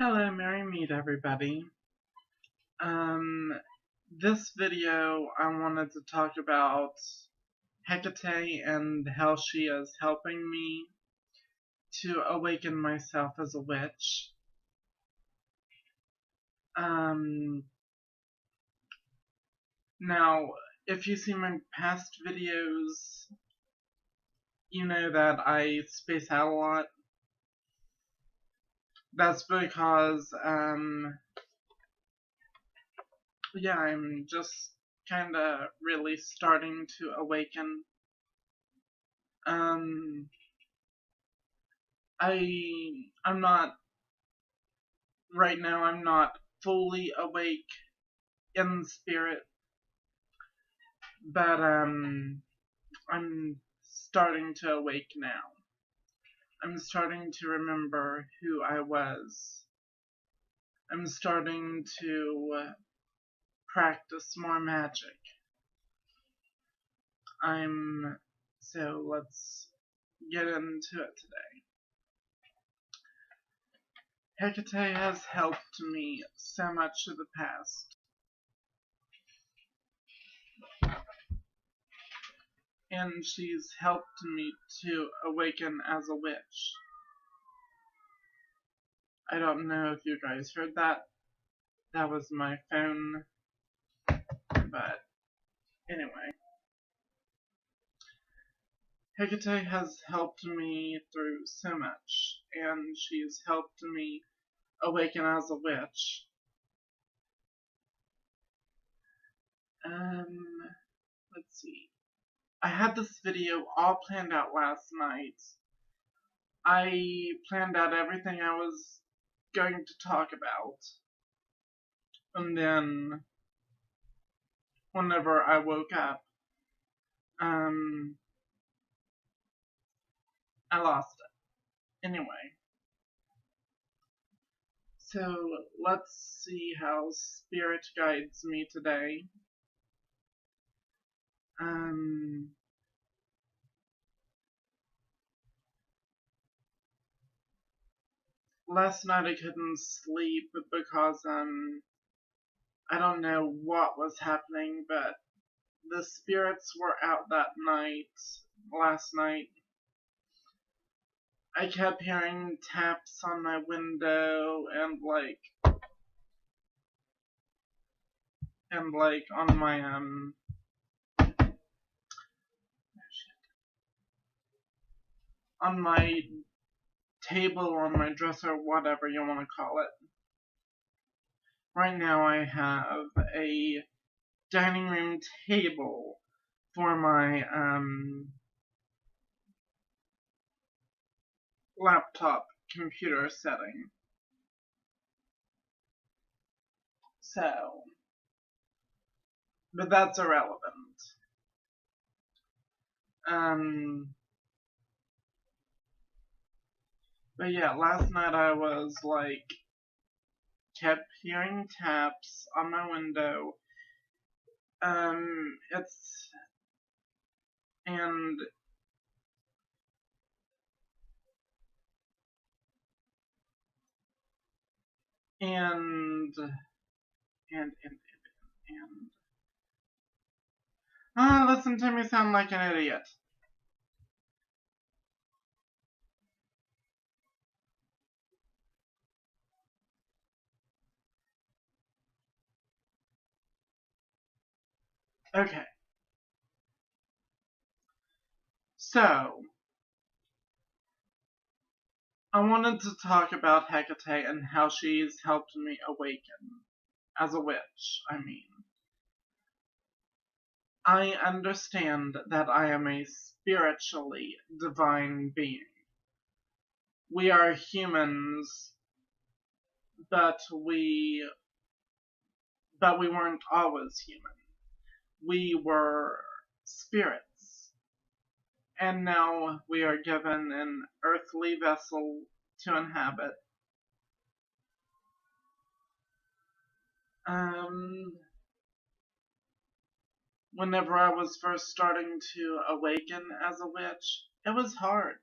Hello, Merry Meet everybody. This video I wanted to talk about Hecate and how she is helping me to awaken myself as a witch. Now, if you see my past videos, you know that I space out a lot. That's because, yeah, I'm just kinda really starting to awaken. I'm not, right now I'm not fully awake in spirit, but I'm starting to awake now. I'm starting to remember who I was. I'm starting to practice more magic. So let's get into it today. Hecate has helped me so much in the past. And she's helped me to awaken as a witch. I don't know if you guys heard that. That was my phone. But anyway. Hecate has helped me through so much, and she's helped me awaken as a witch. Let's see. I had this video all planned out last night. I planned out everything I was going to talk about. And then, whenever I woke up, I lost it. Anyway. So, let's see how Spirit guides me today. Last night I couldn't sleep because, I don't know what was happening, but the spirits were out that night, last night. I kept hearing taps on my window and on my, on my table or my dresser, whatever you want to call it. Right now I have a dining room table for my, laptop computer setting. So, but that's irrelevant. But yeah, last night I was kept hearing taps on my window. It's, and and listen to me sound like an idiot. Okay. So, I wanted to talk about Hecate and how she's helped me awaken. As a witch, I mean. I understand that I am a spiritually divine being. We are humans, but we weren't always human. We were spirits. And now we are given an earthly vessel to inhabit. Whenever I was first starting to awaken as a witch, it was hard.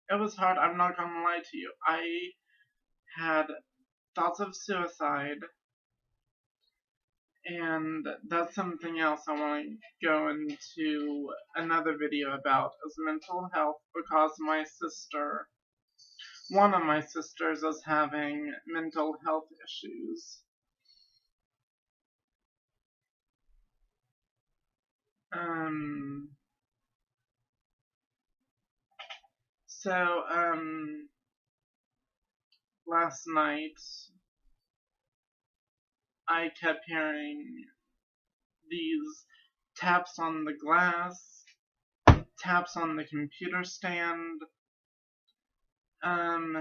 It was hard, I'm not gonna lie to you. I had thoughts of suicide, and that's something else I want to go into another video about, is mental health, because one of my sisters is having mental health issues. So, last night, I kept hearing these taps on the glass, taps on the computer stand.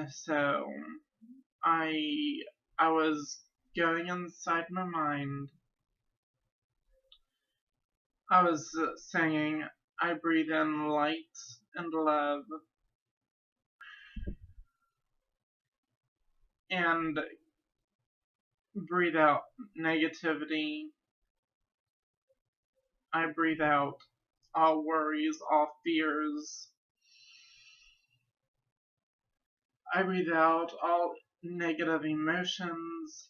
So I was going inside my mind. I was saying, I breathe in light and love, and breathe out negativity. I breathe out all worries, all fears. I breathe out all negative emotions.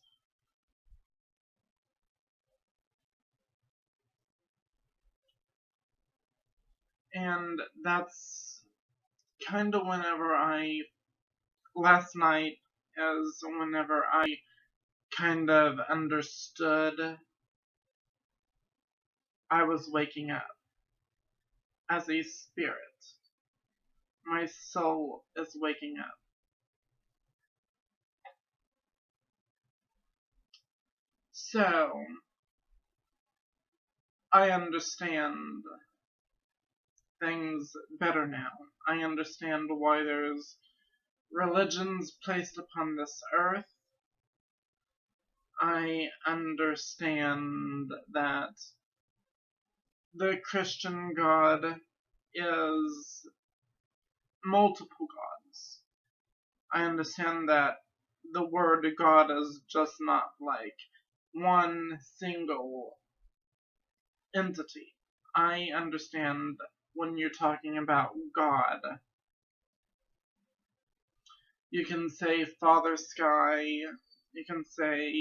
And that's kind of last night is whenever I kind of understood I was waking up as a spirit. My soul is waking up. So, I understand things better now. I understand why there's religions placed upon this earth. I understand that the Christian God is multiple gods. I understand that the word God is just not like one single entity. I understand when you're talking about God, you can say Father Sky, you can say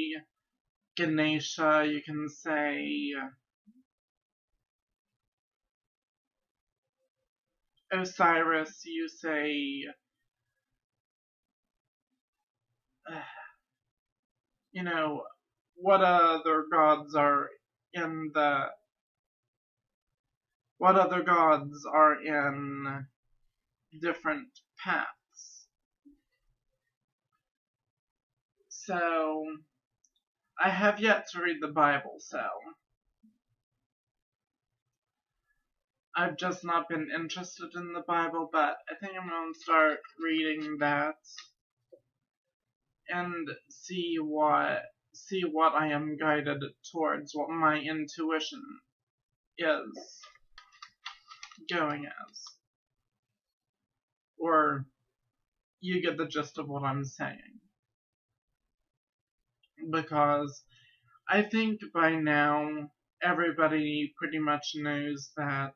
Ganesha, you can say Osiris, you say, what other gods are in different paths. So, I have yet to read the Bible, so I've just not been interested in the Bible, but I think I'm going to start reading that and see what I am guided towards, what my intuition is going as. Or you get the gist of what I'm saying. Because I think by now everybody pretty much knows that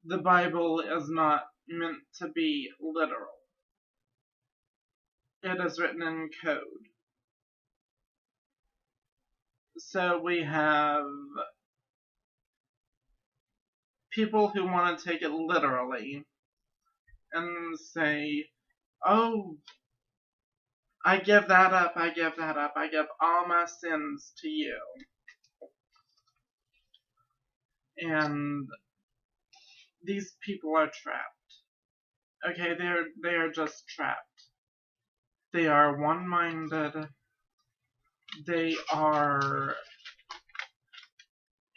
the Bible is not meant to be literal. It is written in code. So we have people who want to take it literally and say, oh, I give that up, I give all my sins to you. And these people are trapped. Okay, they are just trapped. They are one-minded. They are,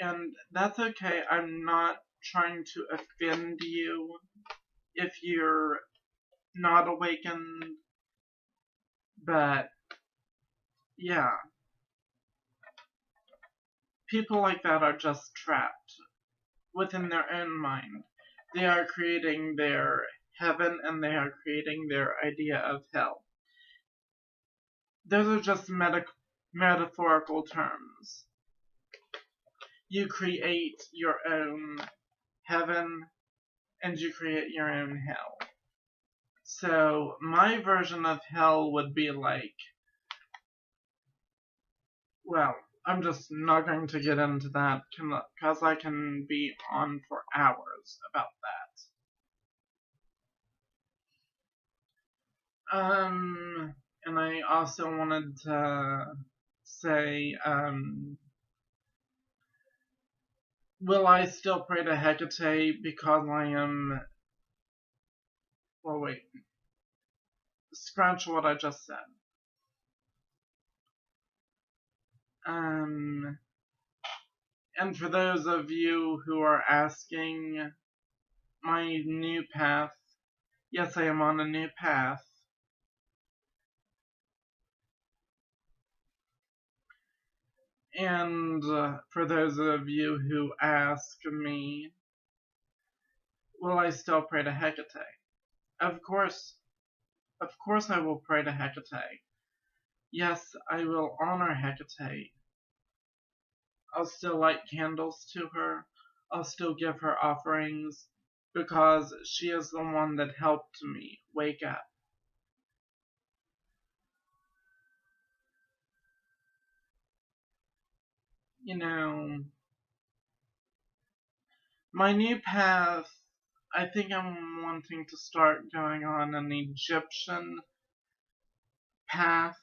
and that's okay. I'm not trying to offend you if you're not awakened, but yeah. People like that are just trapped within their own mind. They are creating their heaven and they are creating their idea of hell. Those are just metaphorical terms. You create your own heaven and you create your own hell. So my version of hell would be like Well, I'm just not going to get into that because I can be on for hours about that. And I also wanted to say, will I still pray to Hecate because I am. Well, wait. Scratch what I just said. Um, and for those of you who are asking, my new path. Yes, I am on a new path. And for those of you who ask me, will I still pray to Hecate? Of course I will pray to Hecate. Yes, I will honor Hecate. I'll still light candles to her. I'll still give her offerings because she is the one that helped me wake up. You know, my new path, I think I'm wanting to start going on an Egyptian path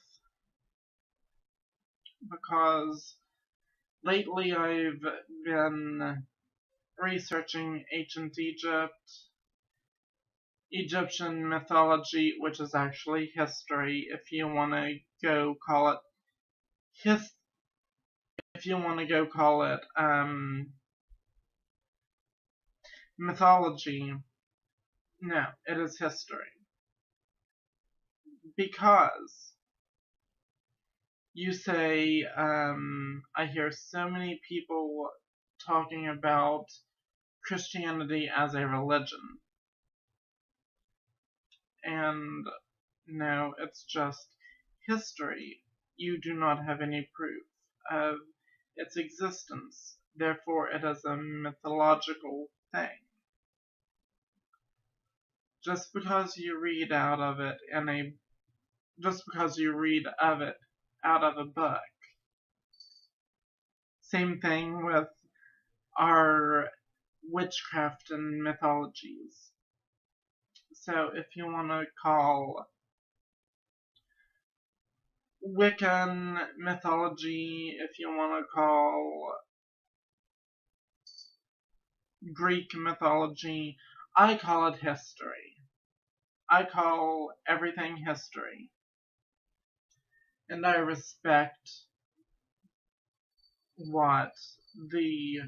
because lately I've been researching ancient Egyptian mythology, which is actually history, if you want to go call it his, if you want to go call it mythology. No, it is history because you say I hear so many people talking about Christianity as a religion, and no, it's just history. You do not have any proof of its existence. Therefore, it is a mythological thing. Just because you read out of it in a just because you read of it out of a book. Same thing with our witchcraft and mythologies. So if you want to call Wiccan mythology, if you want to call Greek mythology, I call it history. I call everything history. And I respect what the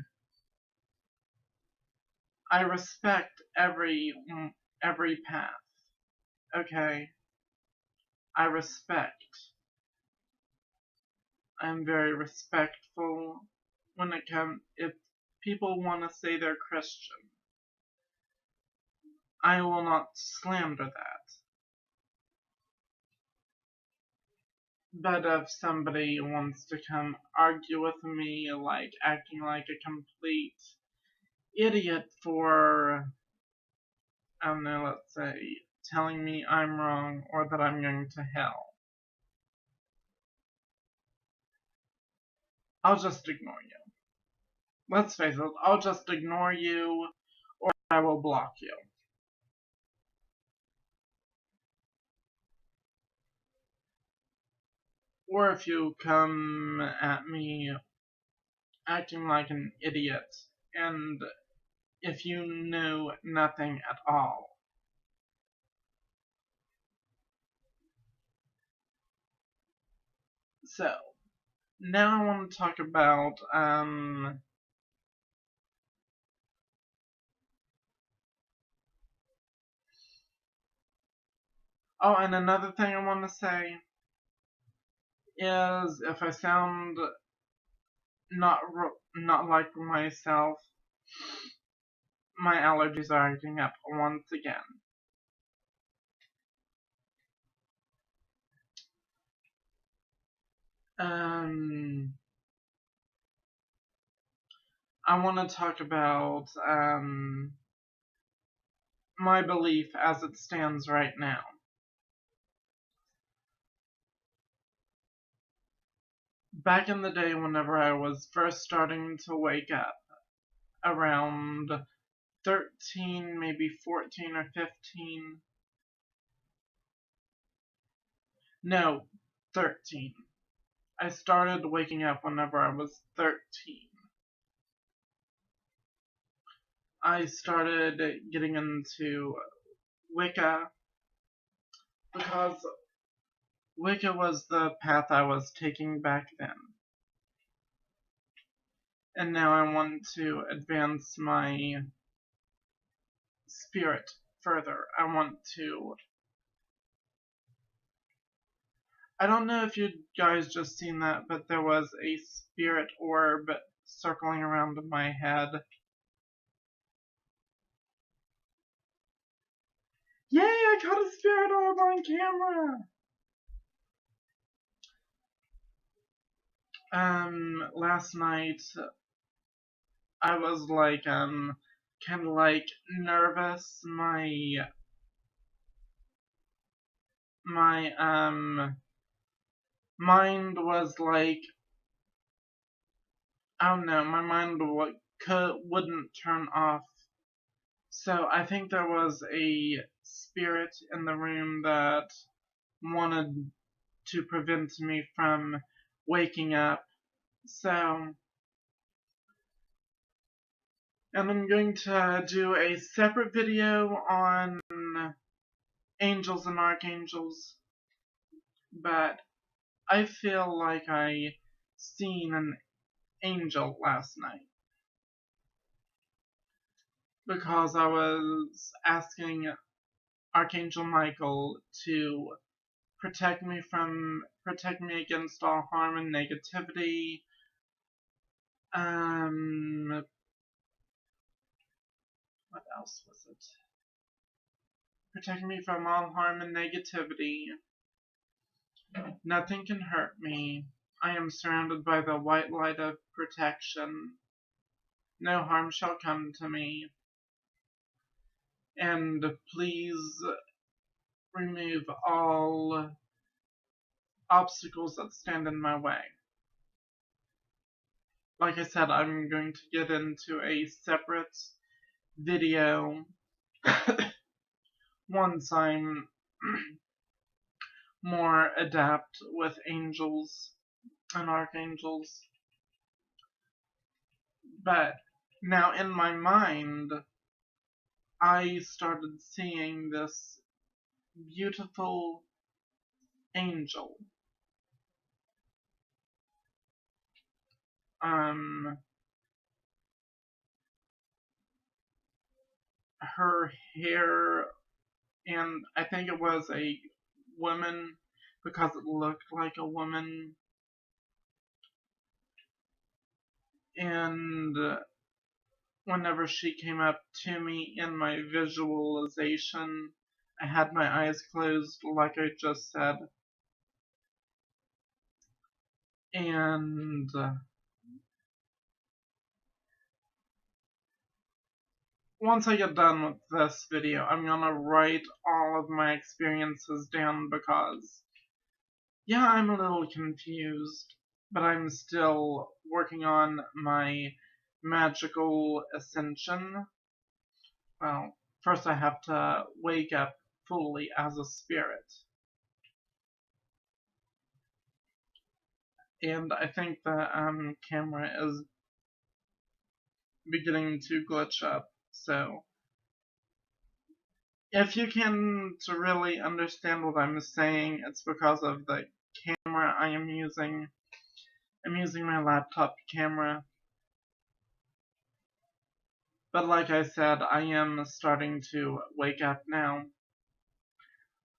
I respect every path. Okay? I respect. I'm very respectful when it comes if people want to say they're Christian. I will not slander that. But if somebody wants to come argue with me, like acting like a complete idiot for, I don't know, let's say, telling me I'm wrong or that I'm going to hell, I'll just ignore you. Let's face it, I'll just ignore you or I will block you. Or if you come at me acting like an idiot and if you know nothing at all. So, now I want to talk about, oh, and another thing I want to say is if I sound not not like myself, my allergies are acting up once again. I want to talk about my belief as it stands right now. back in the day whenever I was first starting to wake up, around 13, maybe 14 or 15. No, 13. I started waking up whenever I was 13. I started getting into Wicca because Wicca was the path I was taking back then. And now I want to advance my spirit further. I don't know if you guys just seen that, but there was a spirit orb circling around my head. Yay, I caught a spirit orb on camera! Last night, I was kinda nervous. My mind was I don't know, my mind wouldn't turn off. So I think there was a spirit in the room that wanted to prevent me from waking up. So, and I'm going to do a separate video on angels and archangels, but I feel like I seen an angel last night because I was asking Archangel Michael to protect me against all harm and negativity. What else was it? Protect me from all harm and negativity. Nothing can hurt me. I am surrounded by the white light of protection. No harm shall come to me. And please remove all obstacles that stand in my way. Like I said, I'm going to get into a separate video once I'm more adept with angels and archangels. But now in my mind, I started seeing this beautiful angel. Her hair, and I think it was a woman because it looked like a woman. And whenever she came up to me in my visualization, I had my eyes closed like I just said. And once I get done with this video, I'm gonna write all of my experiences down because, yeah, I'm a little confused, but I'm still working on my magical ascension. Well, first I have to wake up fully as a spirit. And I think the camera is beginning to glitch up, so if you can't really understand what I'm saying, it's because of the camera I am using. I'm using my laptop camera. But like I said, I am starting to wake up now.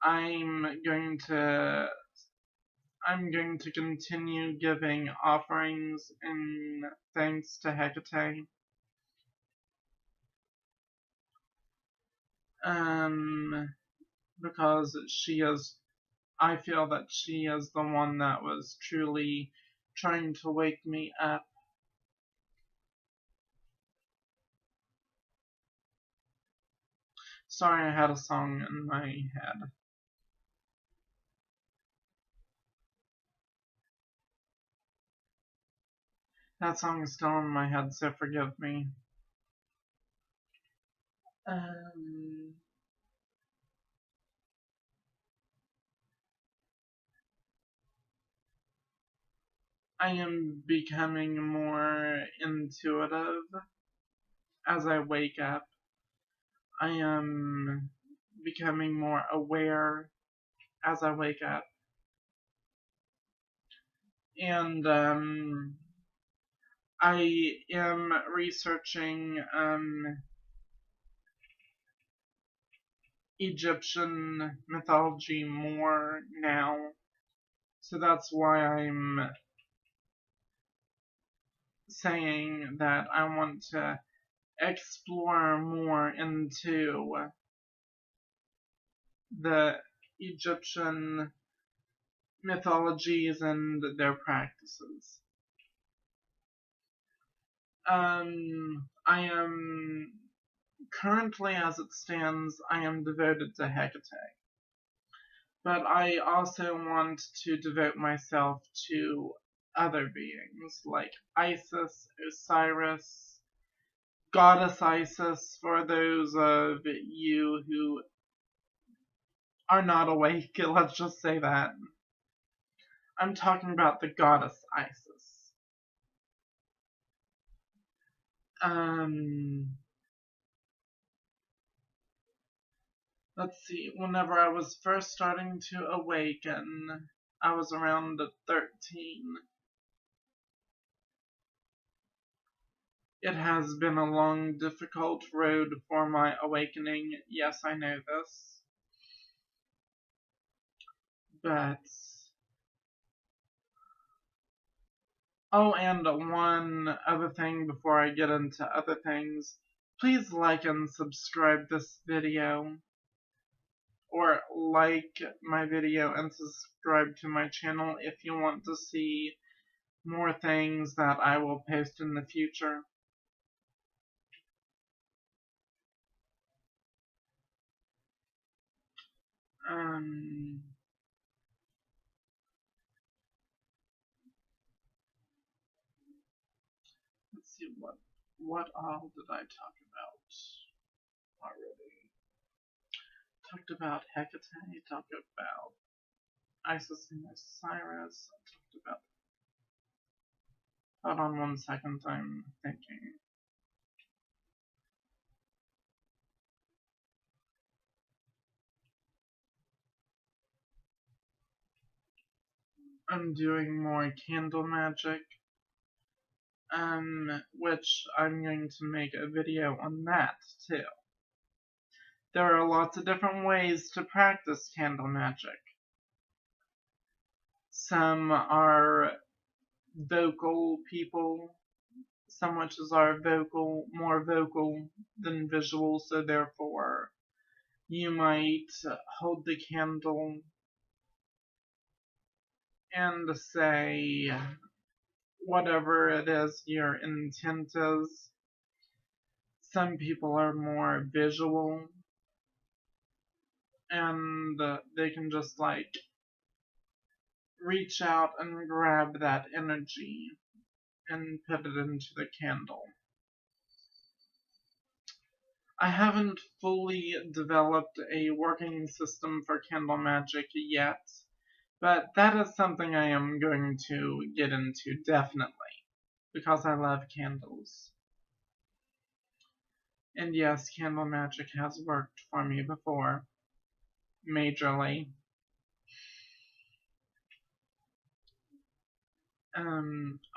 I'm going to continue giving offerings in thanks to Hecate. Because I feel that she is the one that was truly trying to wake me up. Sorry, I had a song in my head. That song is still in my head, so forgive me. I am becoming more intuitive as I wake up. I am becoming more aware as I wake up. And I am researching Egyptian mythology more now. So that's why I'm saying that I want to explore more into the Egyptian mythologies and their practices. I am currently, as it stands, I am devoted to Hecate. But I also want to devote myself to other beings like Isis, Osiris, Goddess Isis, for those of you who are not awake, let's just say that. I'm talking about the Goddess Isis. Let's see, whenever I was first starting to awaken, I was around 13. It has been a long, difficult road for my awakening. Yes, I know this. But oh, and one other thing before I get into other things. Please like and subscribe this video. Or like my video and subscribe to my channel if you want to see more things that I will post in the future. Let's see, what all did I talk about already? Talked about Hecate, talked about Isis and Osiris, talked about... Hold on 1 second, I'm thinking. I'm doing more candle magic, which I'm going to make a video on that too. There are lots of different ways to practice candle magic. Some are vocal people, some witches are more vocal than visual, so therefore you might hold the candle and say whatever it is your intent is. Some people are more visual, and they can just like reach out and grab that energy and put it into the candle. I haven't fully developed a working system for candle magic yet, but that is something I am going to get into definitely, because I love candles. And yes, candle magic has worked for me before, majorly.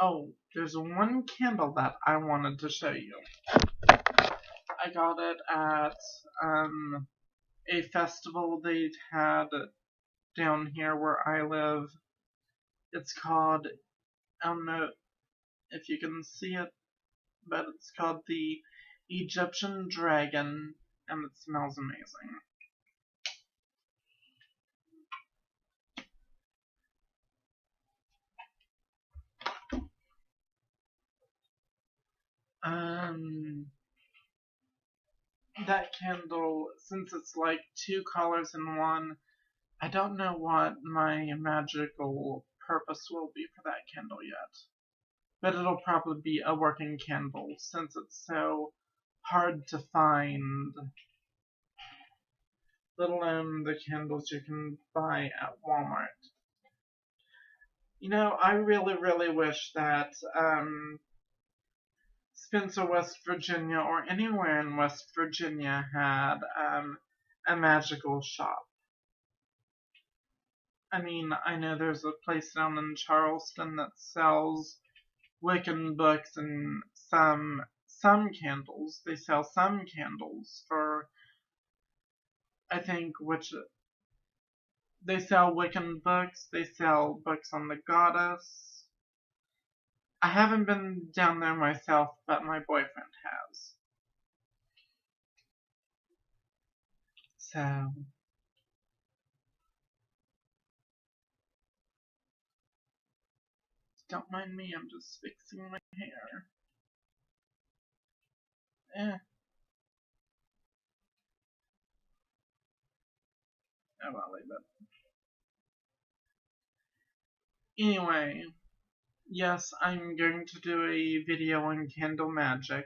Oh, there's one candle that I wanted to show you. I got it at, a festival they had down here where I live. It's called, I don't know if you can see it, but it's called the Egyptian Dragon, and it smells amazing. That candle, since it's like 2 colors in one, I don't know what my magical purpose will be for that candle yet. but it'll probably be a working candle since it's so hard to find, let alone the candles you can buy at Walmart. You know, I really, really wish that Spencer, West Virginia, or anywhere in West Virginia had a magical shop. I mean, I know there's a place down in Charleston that sells Wiccan books and some candles. They sell some candles for, I think, which they sell Wiccan books. They sell books on the goddess. I haven't been down there myself, but my boyfriend has. So, don't mind me, I'm just fixing my hair. Eh, oh well, leave it. Anyway, yes, I'm going to do a video on candle magic.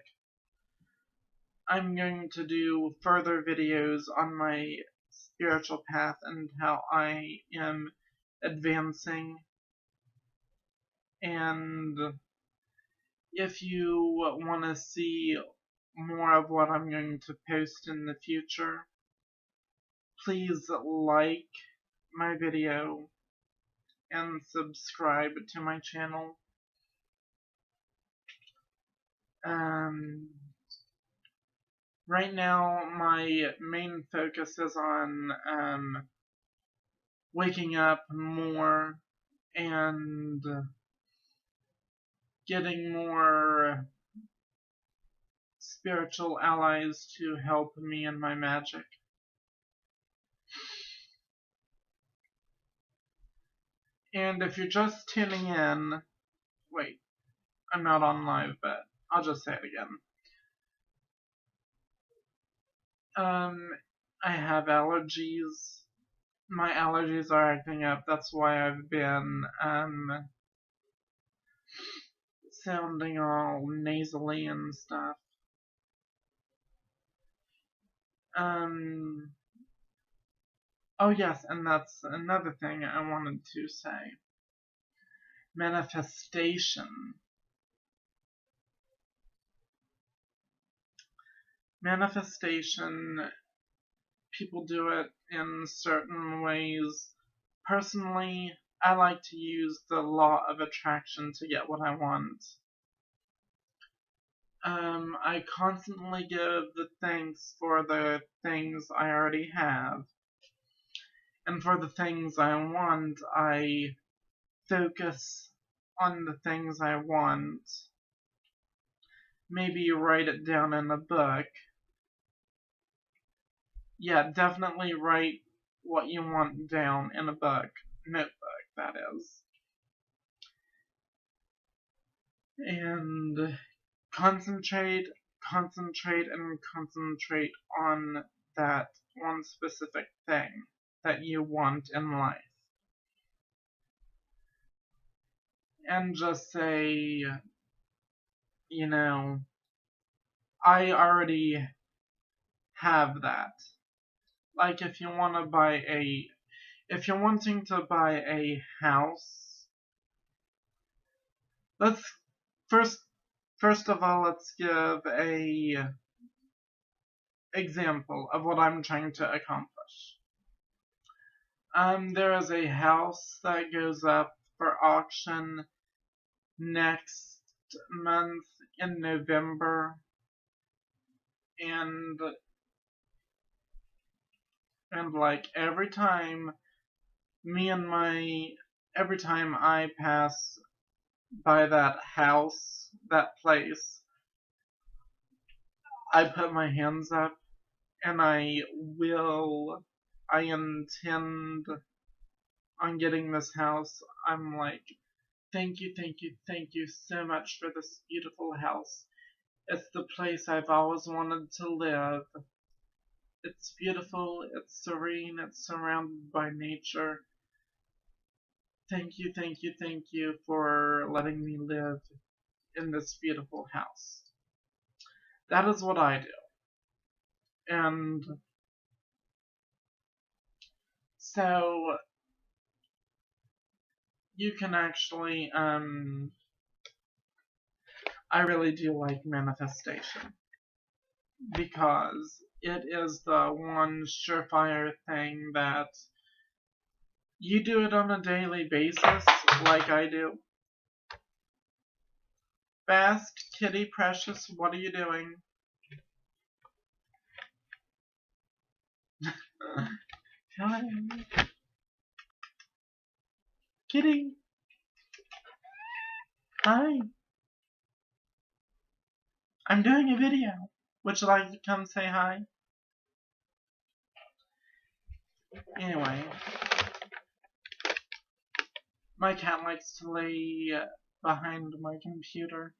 I'm going to do further videos on my spiritual path and how I am advancing. And if you want to see more of what I'm going to post in the future, please like my video and subscribe to my channel. Right now, my main focus is on waking up more and getting more spiritual allies to help me in my magic. And if you're just tuning in, wait, I'm not on live, but I'll just say it again. I have allergies. My allergies are acting up. That's why I've been, sounding all nasally and stuff. Oh yes, and that's another thing I wanted to say. Manifestation. Manifestation, people do it in certain ways. Personally, I like to use the law of attraction to get what I want. I constantly give the thanks for the things I already have. And for the things I want, I focus on the things I want. Maybe write it down in a book. Yeah, definitely write what you want down in a book. Notebook, that is. And concentrate on that one specific thing that you want in life. And just say, you know, I already have that. Like if you're wanting to buy a house, let's first of all, let's give a example of what I'm trying to accomplish. There is a house that goes up for auction next month in November, and like every time I pass by that house, that place, I put my hands up and I intend on getting this house. I'm like, thank you so much for this beautiful house. It's the place I've always wanted to live. It's beautiful, it's serene, it's surrounded by nature. Thank you for letting me live in this beautiful house. That is what I do. And so you can actually, I really do like manifestation because it is the one surefire thing that you do it on a daily basis, like I do. Fast, kitty precious, what are you doing? Hi. Kitty. Hi. I'm doing a video. Would you like to come say hi? Anyway. My cat likes to lay behind my computer.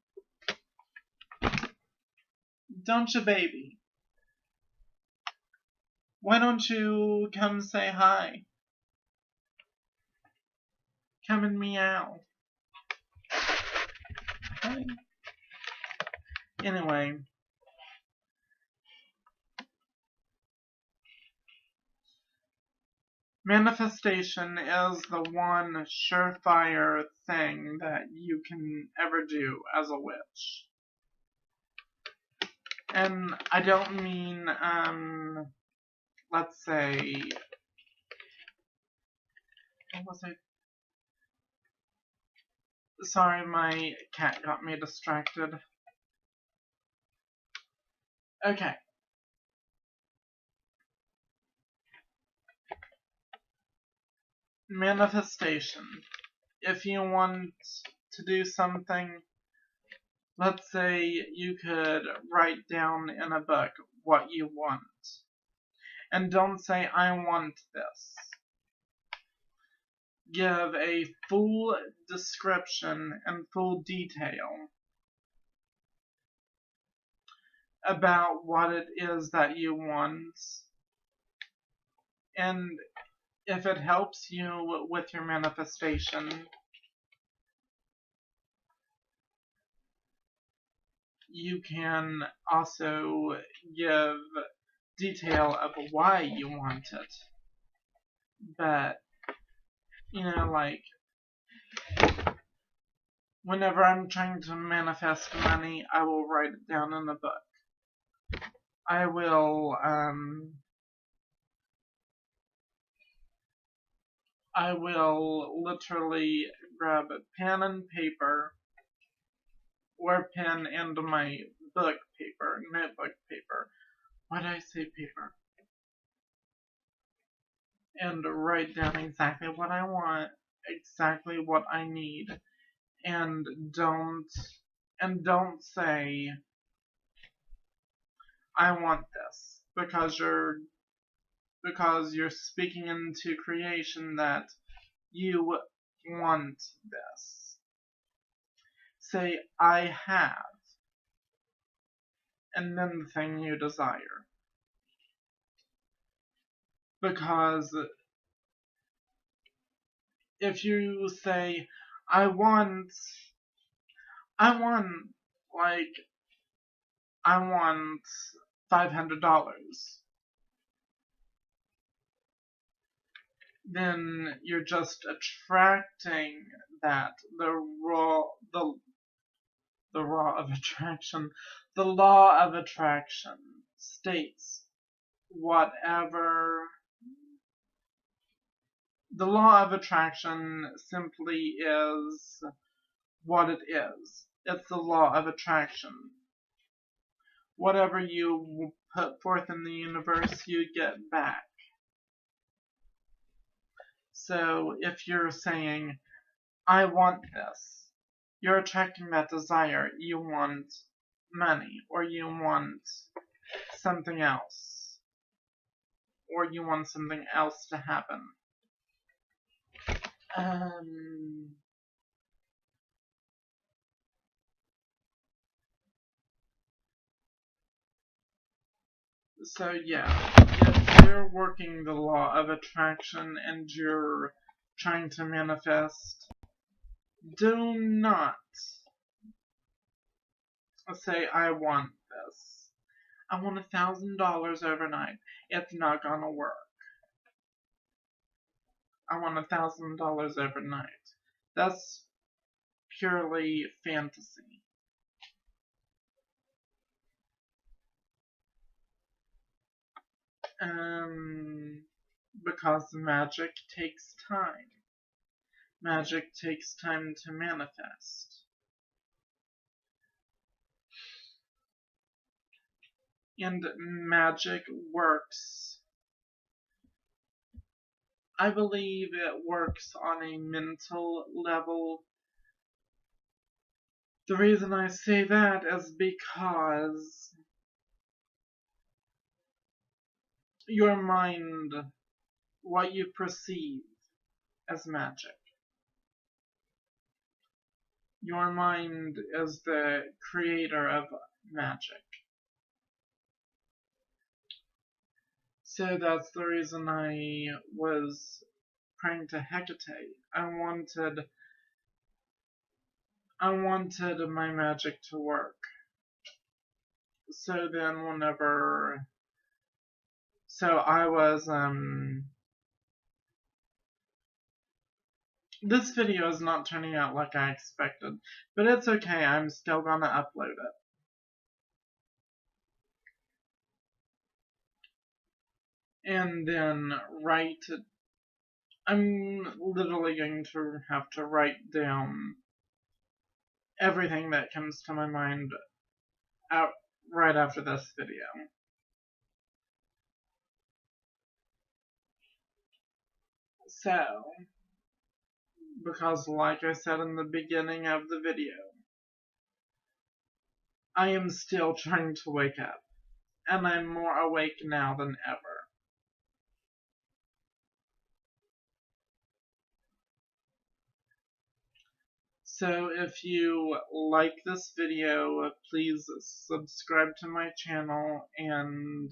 Don't you, baby? Why don't you come say hi? Come and meow. Hi. Anyway. Manifestation is the one surefire thing that you can ever do as a witch. And I don't mean, let's say, what was I? Sorry, my cat got me distracted. Okay. Manifestation. If you want to do something, let's say you could write down in a book what you want. And don't say, I want this. Give a full description and full detail about what it is that you want. And if it helps you with your manifestation, you can also give detail of why you want it. But, you know, like, whenever I'm trying to manifest money, I will write it down in a book. I will literally grab a pen and paper, or pen and my book paper, notebook paper. Why did I say paper? And write down exactly what I want, exactly what I need, and don't say I want this, because you're speaking into creation that you want this. Say I have, and then the thing you desire. Because if you say I want $500, then you're just attracting that. The law of attraction states whatever. The law of attraction simply is what it is. It's the law of attraction. Whatever you put forth in the universe, you get back. So if you're saying, I want this, you're attracting that desire. You want money, or you want something else, or you want something else to happen. So yeah, if you're working the law of attraction and you're trying to manifest, do not Let's say I want this. I want $1,000 overnight. It's not gonna work. I want $1,000 overnight. That's purely fantasy. Because magic takes time. Magic takes time to manifest. And magic works. I believe it works on a mental level. The reason I say that is because your mind, what you perceive as magic. Your mind is the creator of magic. So that's the reason I was praying to Hecate. I wanted my magic to work. So then I was, this video is not turning out like I expected, but it's okay, I'm still gonna upload it. And then I'm literally going to have to write down everything that comes to my mind out right after this video. So, because like I said in the beginning of the video, I am still trying to wake up, and I'm more awake now than ever. So if you like this video, please subscribe to my channel and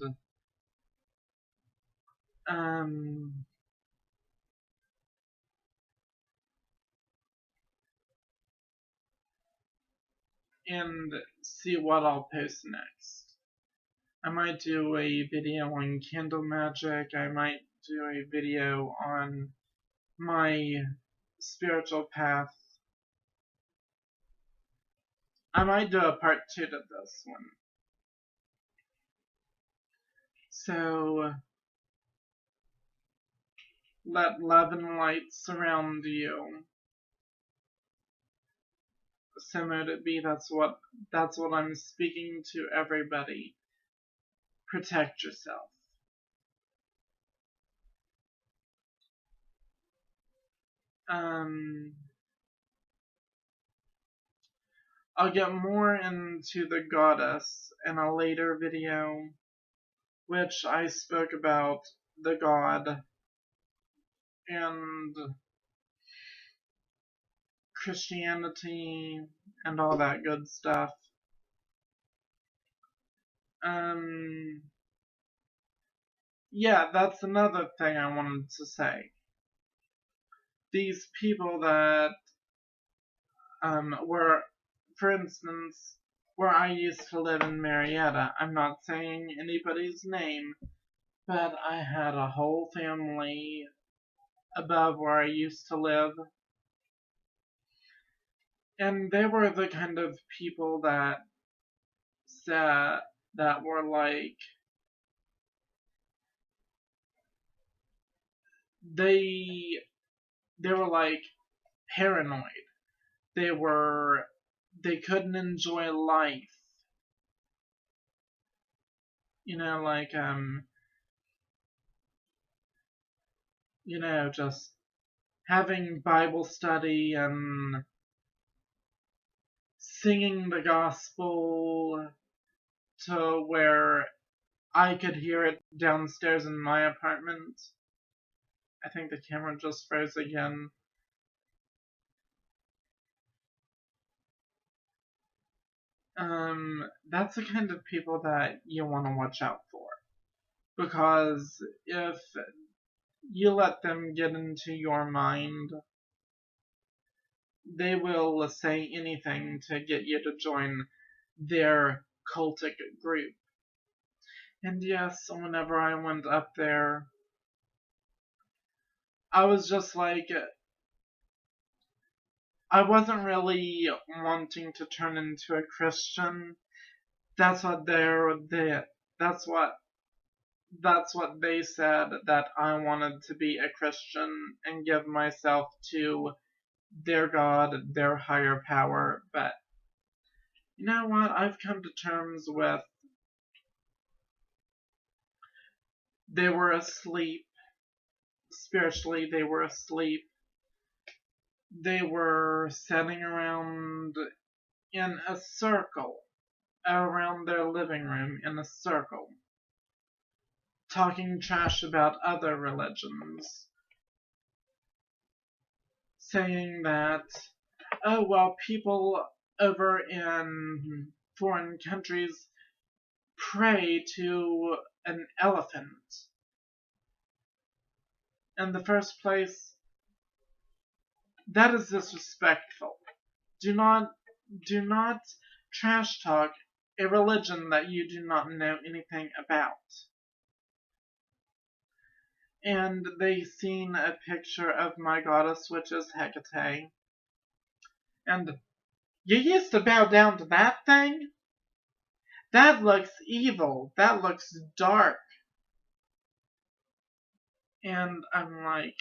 see what I'll post next. I might do a video on candle magic, I might do a video on my spiritual path. I might do a part 2 to this one. So, let love and light surround you. So mote it be, that's what I'm speaking to everybody. Protect yourself. I'll get more into the goddess in a later video, which I spoke about the god and Christianity and all that good stuff. Yeah, that's another thing I wanted to say. These people that were, for instance, where I used to live in Marietta, I'm not saying anybody's name, but I had a whole family above where I used to live, and they were the kind of people that were like, they were like paranoid. They couldn't enjoy life. You know, like, just having Bible study and singing the gospel to where I could hear it downstairs in my apartment. I think the camera just froze again. That's the kind of people that you want to watch out for. Because if you let them get into your mind, they will say anything to get you to join their cultic group. And yes, whenever I went up there, I was just like, I wasn't really wanting to turn into a Christian. That's what that's what that's what they said, that I wanted to be a Christian and give myself to their God, their higher power. But you know what? I've come to terms with, they were asleep. Spiritually, they were asleep. They were sitting around in a circle, around their living room in a circle, talking trash about other religions, saying that, oh, well, people over in foreign countries pray to an elephant. In the first place, that is disrespectful. Do not, do not trash talk a religion that you do not know anything about. And they seen a picture of my goddess, which is Hecate. And you used to bow down to that thing? That looks evil. That looks dark. And I'm like,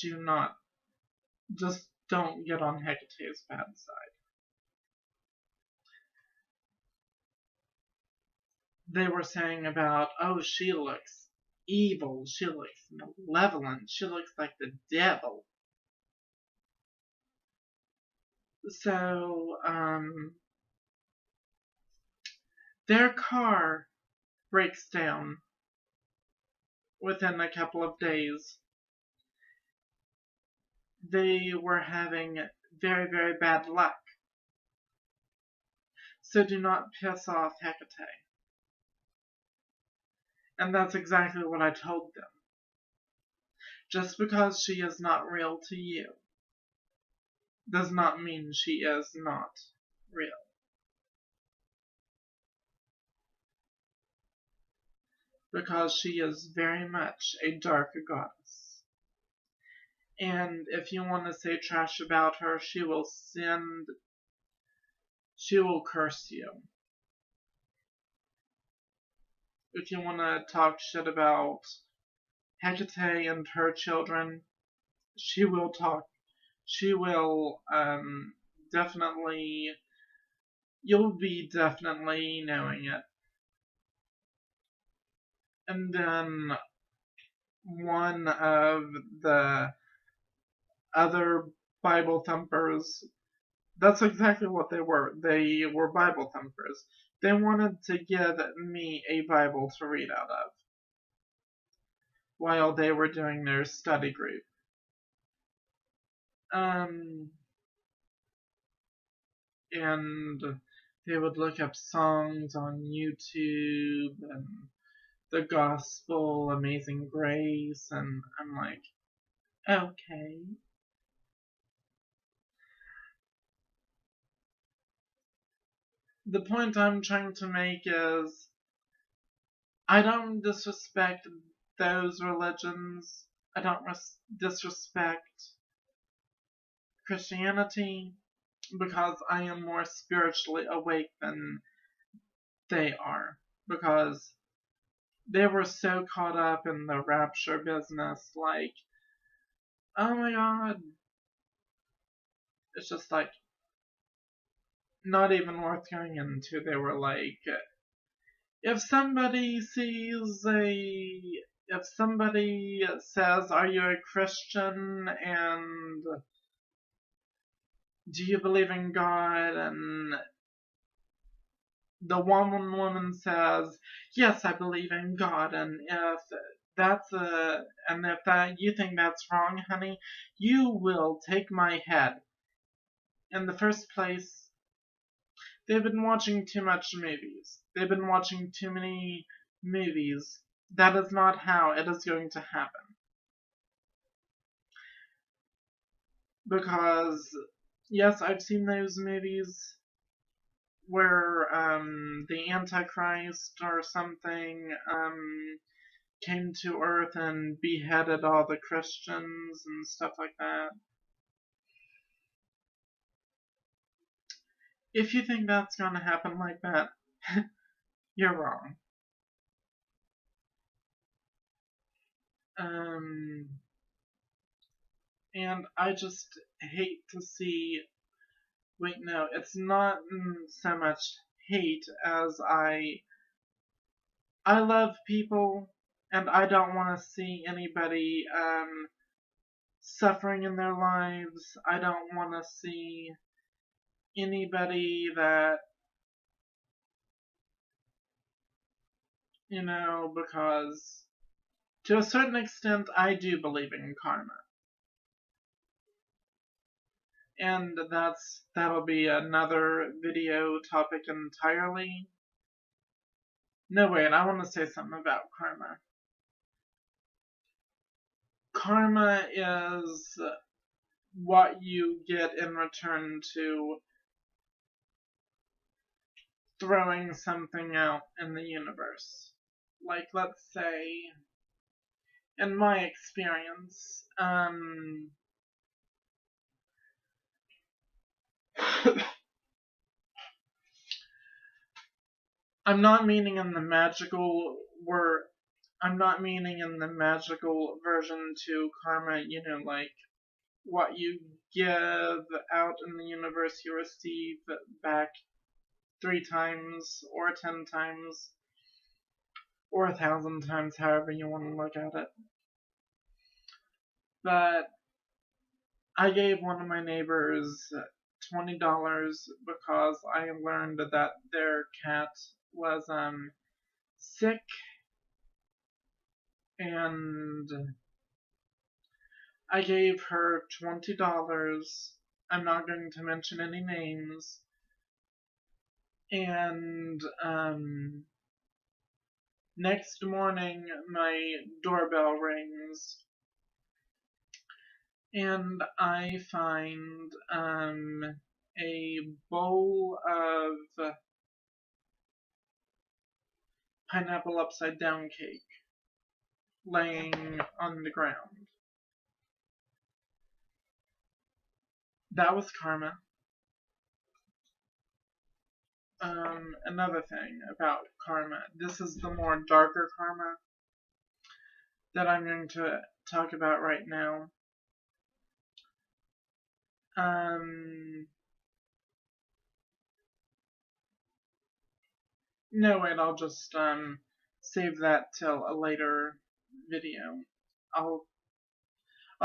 do not, just don't get on Hecate's bad side. They were saying about, oh, she looks evil, she looks malevolent, she looks like the devil. So, their car breaks down within a couple of days. They were having very, very bad luck. So do not piss off Hecate. And that's exactly what I told them. Just because she is not real to you does not mean she is not real. Because she is very much a dark goddess. And if you want to say trash about her, she will curse you. If you want to talk shit about Hecate and her children, she will definitely, you'll be definitely knowing it. And then one of the other Bible thumpers, that's exactly what they were. They were Bible thumpers. They wanted to give me a Bible to read out of while they were doing their study group. And they would look up songs on YouTube and the gospel, Amazing Grace, and I'm like, okay. The point I'm trying to make is, I don't disrespect those religions. I don't disrespect Christianity, because I am more spiritually awake than they are. Because they were so caught up in the rapture business, like, oh my god. It's just like, not even worth going into. They were like, if somebody says, are you a Christian, and do you believe in God, and the one woman says, yes, I believe in God, and if you think that's wrong, honey, you will take my head. In the first place, they've been watching too much movies. They've been watching too many movies. That is not how it is going to happen. Because, yes, I've seen those movies. where the Antichrist or something came to Earth and beheaded all the Christians and stuff like that. If you think that's gonna happen like that, you're wrong. And I just hate to see. Wait, no, it's not so much hate as I love people, and I don't want to see anybody suffering in their lives. I don't want to see anybody that, because to a certain extent, I do believe in karma. And that'll be another video topic entirely. No, wait, I want to say something about karma. Karma is what you get in return to throwing something out in the universe. Like, let's say, in my experience, I'm not meaning in the magical word. I'm not meaning in the magical version to karma, like what you give out in the universe, you receive back 3 times, or 10 times, or 1,000 times, however you want to look at it. But I gave one of my neighbors $20 because I learned that their cat was sick, and I gave her $20. I'm not going to mention any names. And next morning my doorbell rings, and I find a bowl of pineapple upside down cake laying on the ground. That was karma. Another thing about karma. This is the more darker karma that I'm going to talk about right now. No, wait, I'll just save that till a later video. I'll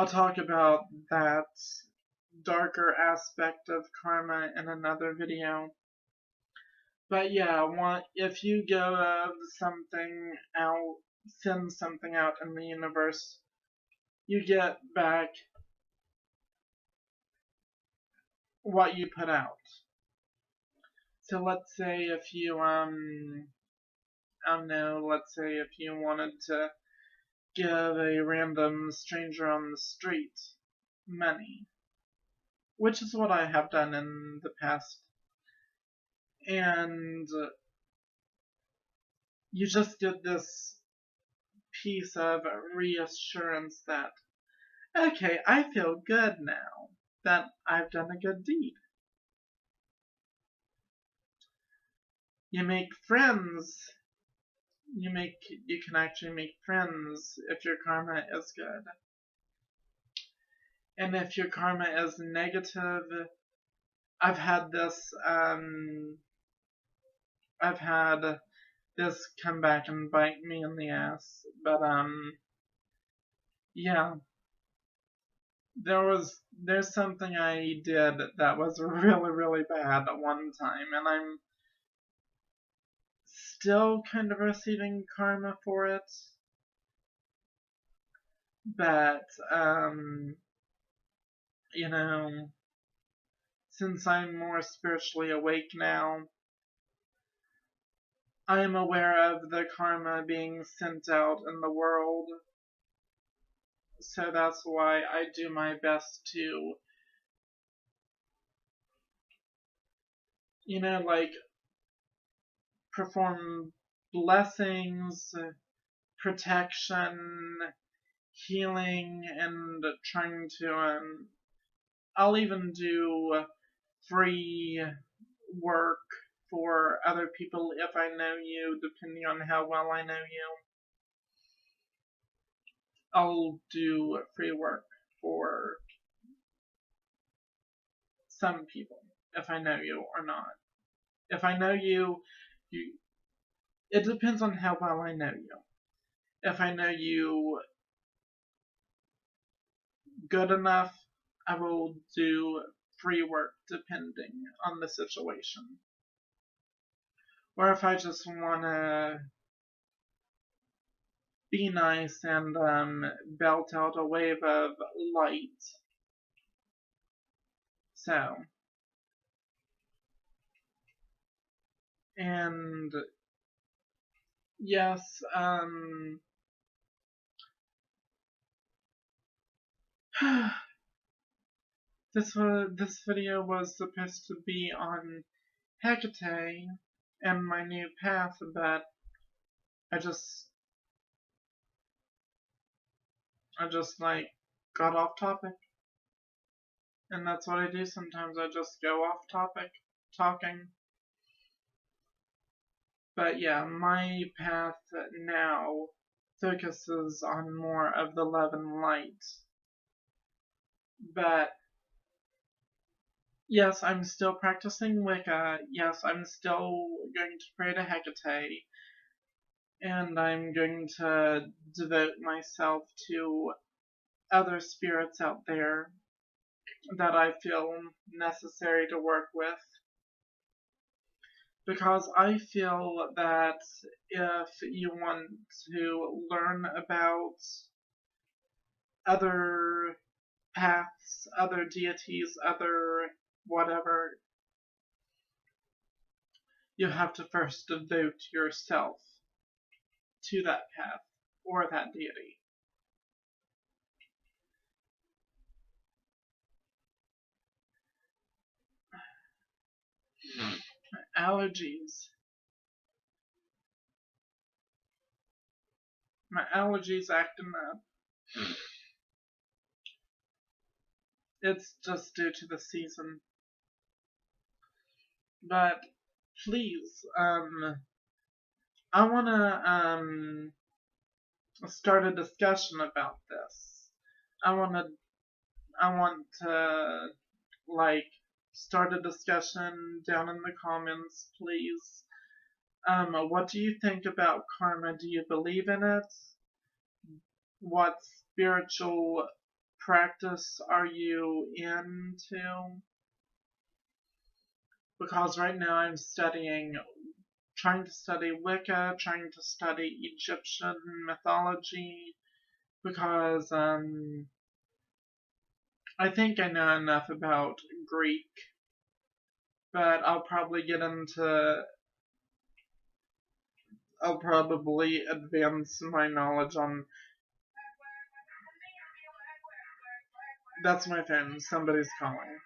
talk about that darker aspect of karma in another video. But yeah, if you give something out, send something out in the universe, you get back what you put out. So let's say if you let's say if you wanted to give a random stranger on the street money, which is what I have done in the past, and you just get this piece of reassurance that, okay, I feel good now that I've done a good deed. You make friends. You can actually make friends if your karma is good. And if your karma is negative, I've had this come back and bite me in the ass. But yeah. There's something I did that was really, really bad at one time, and I'm still kind of receiving karma for it. But since I'm more spiritually awake now, I am aware of the karma being sent out in the world. So that's why I do my best to, like, perform blessings, protection, healing, and trying to, I'll even do free work for other people if I know you, depending on how well I know you. I'll do free work for some people if I know you or not. If I know you, it depends on how well I know you. If I know you good enough, I will do free work depending on the situation. Or if I just want to be nice and belt out a wave of light. So, and yes, this video was supposed to be on Hecate and my new path, but I just like got off topic. And that's what I do sometimes, I just go off topic talking. But yeah, my path now focuses on more of the love and light. But yes, I'm still practicing Wicca. Yes, I'm still going to pray to Hecate. And I'm going to devote myself to other spirits out there that I feel necessary to work with. Because I feel that if you want to learn about other paths, other deities, other whatever, you have to first devote yourself to that path or that deity. Allergies. My allergies acting up. It's just due to the season. But please, I wanna start a discussion about this. I want to like start a discussion down in the comments, please. What do you think about karma? Do you believe in it? What spiritual practice are you into? Because right now I'm trying to study Wicca, trying to study Egyptian mythology, because I think I know enough about Greek, but I'll probably advance my knowledge on. That's my phone. Somebody's calling.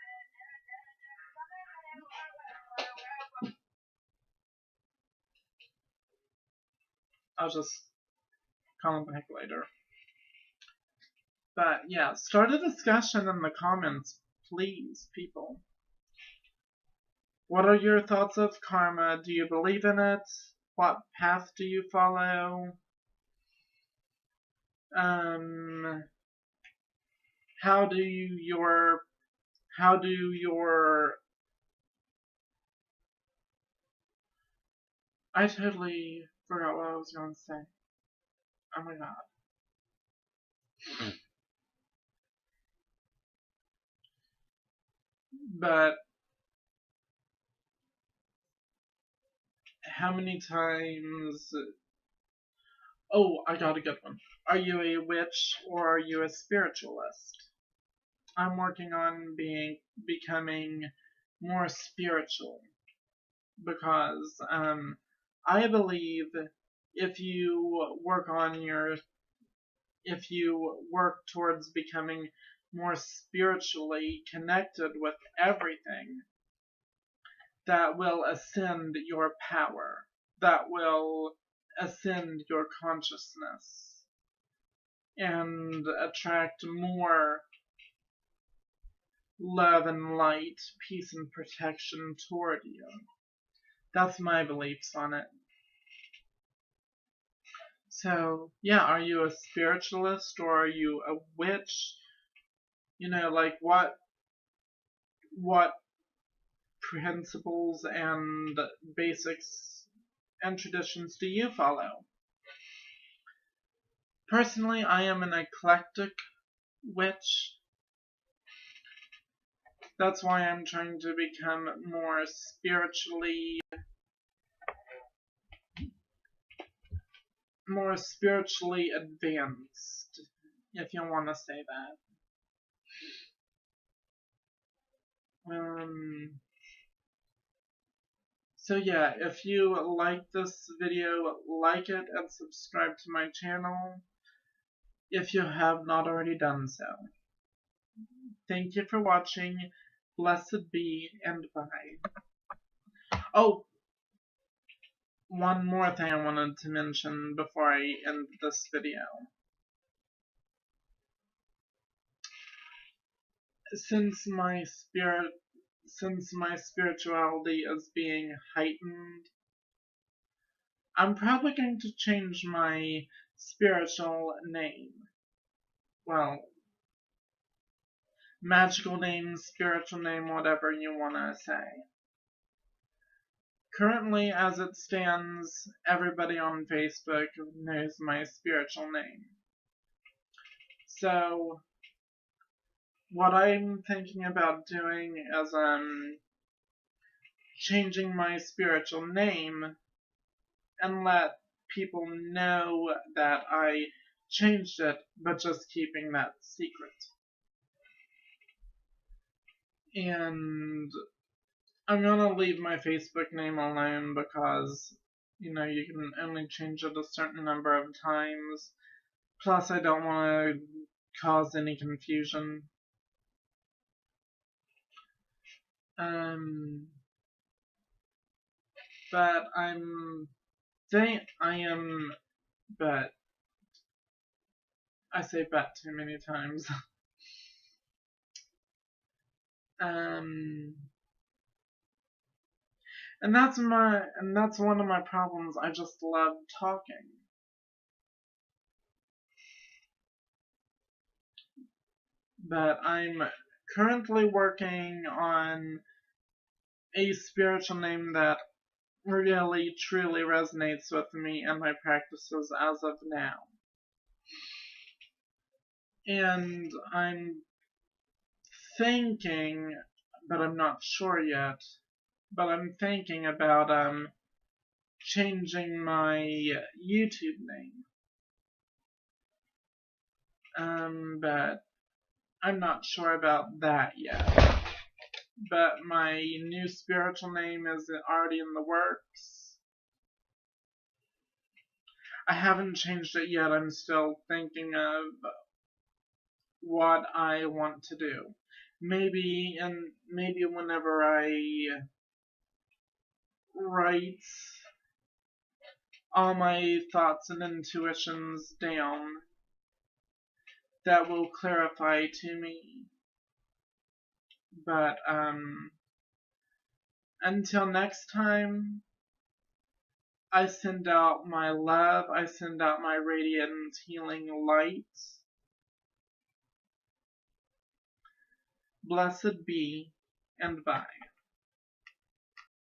I'll just call him back later. But yeah, start a discussion in the comments, please, people. What are your thoughts of karma? Do you believe in it? What path do you follow? How do your I totally forgot what I was going to say. Oh my god. But how many times? Oh, I got a good one. Are you a witch or are you a spiritualist? I'm working on becoming more spiritual because I believe if you work towards becoming more spiritually connected with everything, that will ascend your power. that will ascend your consciousness and attract more love and light, peace and protection toward you. That's my beliefs on it. So, yeah, are you a spiritualist or are you a witch? You know, like what principles and basics and traditions do you follow? Personally, I am an eclectic witch. That's why I'm trying to become more spiritually advanced, if you want to say that. So yeah, if you like this video, like it and subscribe to my channel if you have not already done so. Thank you for watching. Blessed be and bye. Oh, one more thing I wanted to mention before I end this video. Since my spirituality is being heightened, I'm probably going to change my spiritual name. Well, magical name, spiritual name, whatever you want to say. Currently, as it stands, everybody on Facebook knows my spiritual name. So, what I'm thinking about doing is changing my spiritual name and let people know that I changed it, but just keeping that secret. And I'm gonna leave my Facebook name alone because, you know, you can only change it a certain number of times. Plus, I don't want to cause any confusion. But but I say but too many times. And that's one of my problems. I just love talking. But I'm currently working on a spiritual name that really truly resonates with me and my practices as of now. And I'm thinking, but I'm not sure yet, but I'm thinking about changing my YouTube name. But I'm not sure about that yet. But my new spiritual name is already in the works. I haven't changed it yet. I'm still thinking of what I want to do. Maybe whenever I write all my thoughts and intuitions down, that will clarify to me. But until next time, I send out my love, I send out my radiant healing light. Blessed be, and bye.